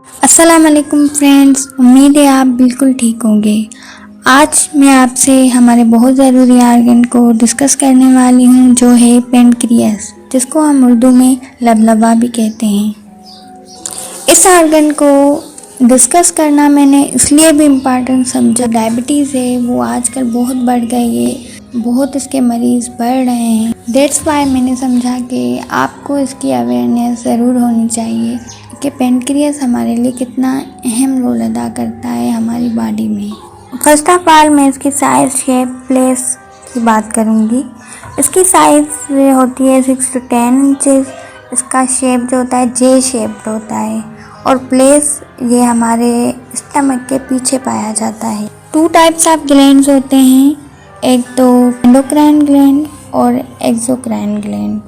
अस्सलाम वालेकुम फ्रेंड्स, उम्मीद है आप बिल्कुल ठीक होंगे। आज मैं आपसे हमारे बहुत ज़रूरी आर्गन को डिस्कस करने वाली हूँ, जो है पेनक्रियास, जिसको हम उर्दू में लबलबा भी कहते हैं। इस आर्गन को डिस्कस करना मैंने इसलिए भी इम्पॉर्टेंट समझा, डायबिटीज़ है वो आजकल बहुत बढ़ गई है, बहुत इसके मरीज़ बढ़ रहे हैं। दैट्स वाई मैंने समझा कि आपको इसकी अवेयरनेस ज़रूर होनी चाहिए कि पेनक्रियास हमारे लिए कितना अहम रोल अदा करता है हमारी बॉडी में। फर्स्ट ऑफ ऑल मैं इसकी साइज़, शेप, प्लेस की बात करूँगी। इसकी साइज़ होती है 6 to 10 इंचज़। इसका शेप जो होता है जे शेप्ड होता है और प्लेस ये हमारे स्टमक के पीछे पाया जाता है। 2 टाइप्स ऑफ ग्लैंड्स होते हैं, एक तो एंडोक्राइन ग्लैंड और exocrine gland.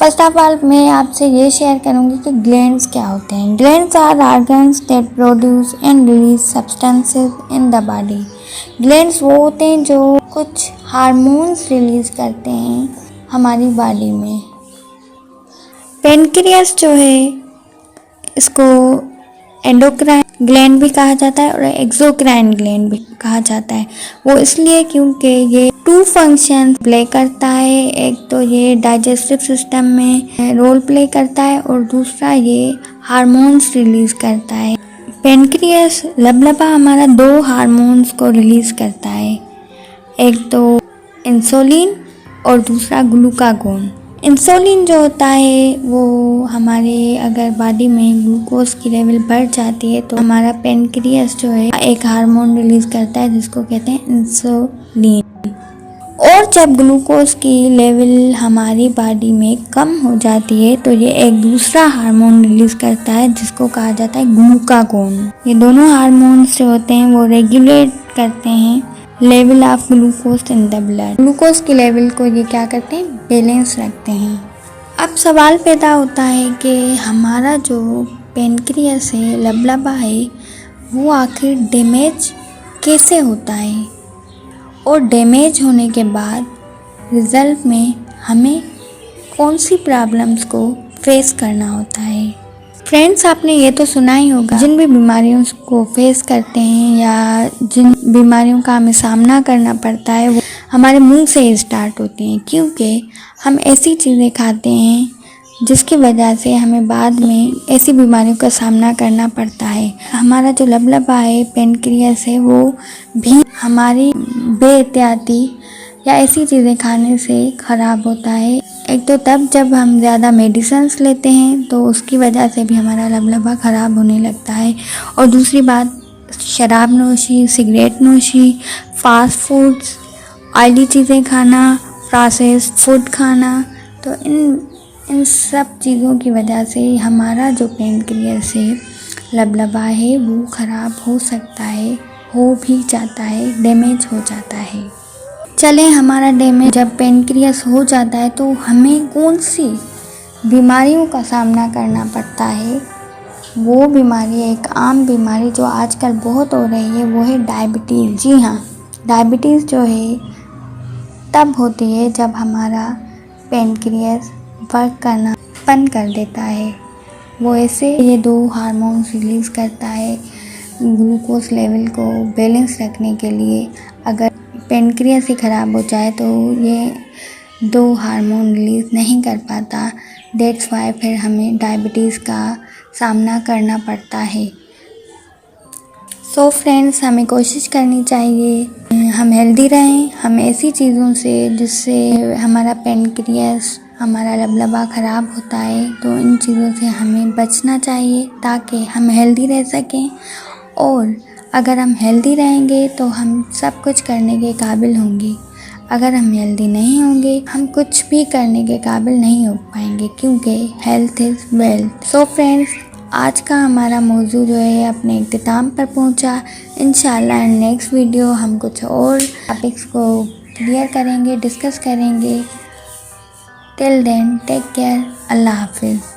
First of all मैं आपसे ये शेयर करूँगी कि ग्लैंड्स क्या होते हैं। Glands are organs that produce and release substances in the body. Glands वो होते हैं जो कुछ हार्मोन्स रिलीज करते हैं हमारी बॉडी में। पेनक्रियास जो है इसको एंडोक्राइन ग्लैंड भी कहा जाता है और एक्सोक्राइन ग्लैंड भी कहा जाता है। वो इसलिए क्योंकि ये 2 फंक्शन प्ले करता है। एक तो ये डाइजेस्टिव सिस्टम में रोल प्ले करता है और दूसरा ये हार्मोन्स रिलीज करता है। पेनक्रियास लबलबा हमारा 2 हार्मोन्स को रिलीज करता है, एक तो इंसुलिन और दूसरा ग्लूकागोन। इंसुलिन जो होता है वो हमारे अगर बॉडी में ग्लूकोज की लेवल बढ़ जाती है तो हमारा पेनक्रियास जो है एक हार्मोन रिलीज करता है जिसको कहते हैं इंसुलिन। और जब ग्लूकोज की लेवल हमारी बॉडी में कम हो जाती है तो ये एक दूसरा हार्मोन रिलीज करता है जिसको कहा जाता है ग्लूकागोन। ये दोनों हार्मोन्स जो होते हैं वो रेगुलेट करते हैं level of glucose in the blood. Glucose की लेवल को ये क्या करते हैं, बैलेंस रखते हैं। अब सवाल पैदा होता है कि हमारा जो पेनक्रियास है, लबलबा है, वो आखिर डैमेज कैसे होता है और डैमेज होने के बाद रिजल्ट में हमें कौन सी प्रॉब्लम्स को फेस करना होता है। फ्रेंड्स, आपने ये तो सुना ही होगा, जिन भी बीमारियों को फेस करते हैं या जिन बीमारियों का हमें सामना करना पड़ता है वो हमारे मुंह से ही स्टार्ट होती हैं, क्योंकि हम ऐसी चीज़ें खाते हैं जिसकी वजह से हमें बाद में ऐसी बीमारियों का सामना करना पड़ता है। हमारा जो लबलबा है, पेनक्रियास है, वो भी हमारी बेएहतियाती या ऐसी चीज़ें खाने से ख़राब होता है। एक तो तब जब हम ज़्यादा मेडिसिन्स लेते हैं तो उसकी वजह से भी हमारा लबलबा ख़राब होने लगता है। और दूसरी बात, शराब नोशी, सिगरेट नोशी, फास्ट फूड्स, ऑयली चीज़ें खाना, प्रोसेस्ड फूड खाना, तो इन सब चीज़ों की वजह से हमारा जो पेनक्रियास है, लबलबा है, वो ख़राब हो सकता है, हो भी जाता है, डैमेज हो जाता है। चले, हमारा डैमेज जब पेनक्रियास हो जाता है तो हमें कौन सी बीमारियों का सामना करना पड़ता है। वो बीमारी, एक आम बीमारी जो आजकल बहुत हो रही है, वो है डायबिटीज़। जी हाँ, डायबिटीज़ जो है तब होती है जब हमारा पेनक्रियास वर्क करना बंद कर देता है। वो ऐसे ये 2 हार्मोन्स रिलीज़ करता है ग्लूकोज लेवल को बैलेंस रखने के लिए। अगर पेनक्रियास ही ख़राब हो जाए तो ये 2 हार्मोन रिलीज़ नहीं कर पाता। दैट्स वाई फिर हमें डायबिटीज़ का सामना करना पड़ता है। सो फ्रेंड्स, हमें कोशिश करनी चाहिए हम हेल्दी रहें, हम ऐसी चीज़ों से जिससे हमारा पेनक्रियास, हमारा लबलबा ख़राब होता है, तो इन चीज़ों से हमें बचना चाहिए ताकि हम हेल्दी रह सकें। और अगर हम हेल्दी रहेंगे तो हम सब कुछ करने के काबिल होंगे। अगर हम हेल्दी नहीं होंगे, हम कुछ भी करने के काबिल नहीं हो पाएंगे, क्योंकि health is wealth. So friends, आज का हमारा मौजू जो है अपने इख्तिताम पर पहुंचा। इंशाल्लाह नेक्स्ट वीडियो हम कुछ और टॉपिक्स को क्लियर करेंगे, डिस्कस करेंगे। टिल देन टेक केयर, अल्लाह हाफिज़।